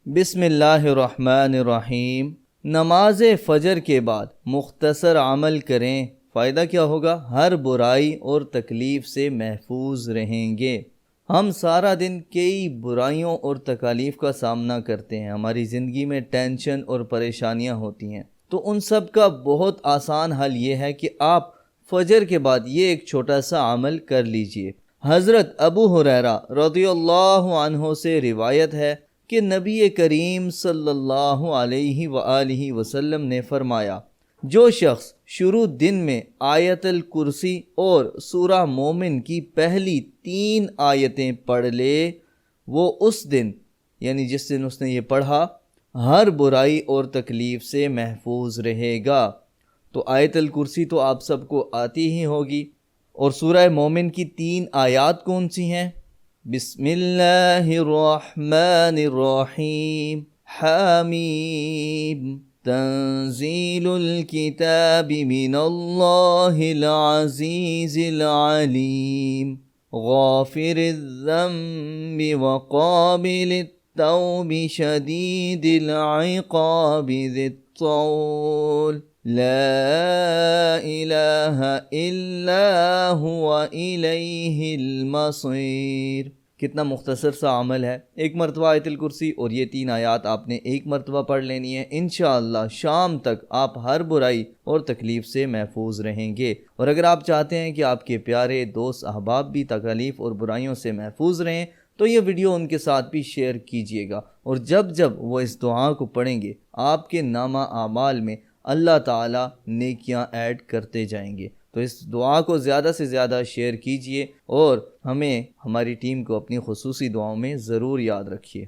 بسم اللہ الرحمن الرحیم۔ نماز فجر کے بعد مختصر عمل کریں، فائدہ کیا ہوگا؟ ہر برائی اور تکلیف سے محفوظ رہیں گے۔ ہم سارا دن کئی برائیوں اور تکالیف کا سامنا کرتے ہیں، ہماری زندگی میں ٹینشن اور پریشانیاں ہوتی ہیں، تو ان سب کا بہت آسان حل یہ ہے کہ آپ فجر کے بعد یہ ایک چھوٹا سا عمل کر لیجئے۔ حضرت ابو ہریرہ رضی اللہ عنہ سے روایت ہے کہ نبی کریم صلی اللہ علیہ وآلہ وسلم نے فرمایا، جو شخص شروع دن میں آیت الکرسی اور سورہ مومن کی پہلی 3 آیتیں پڑھ لے، وہ اس دن یعنی جس دن اس نے یہ پڑھا ہر برائی اور تکلیف سے محفوظ رہے گا۔ تو آیت الکرسی تو آپ سب کو آتی ہی ہوگی، اور سورہ مومن کی 3 آیات کون سی ہیں؟ بسم اللہ الرحمن الرحیم، حامیم، تنزیل الکتاب من اللہ العزیز العلیم، غافر الذنب وقابل التوب شدید العقاب ذی الطول، لا الہ الا هو الیہ المصیر۔ کتنا مختصر سا عمل ہے، ایک مرتبہ آیت الکرسی اور یہ 3 آیات آپ نے ایک مرتبہ پڑھ لینی ہے۔ انشاءاللہ شام تک آپ ہر برائی اور تکلیف سے محفوظ رہیں گے۔ اور اگر آپ چاہتے ہیں کہ آپ کے پیارے دوست احباب بھی تکالیف اور برائیوں سے محفوظ رہیں تو یہ ویڈیو ان کے ساتھ بھی شیئر کیجئے گا، اور جب جب وہ اس دعا کو پڑھیں گے آپ کے نامہ اعمال میں اللہ تعالیٰ نیکیاں ایڈ کرتے جائیں گے۔ تو اس دعا کو زیادہ سے زیادہ شیئر کیجئے، اور ہمیں ہماری ٹیم کو اپنی خصوصی دعاؤں میں ضرور یاد رکھیے۔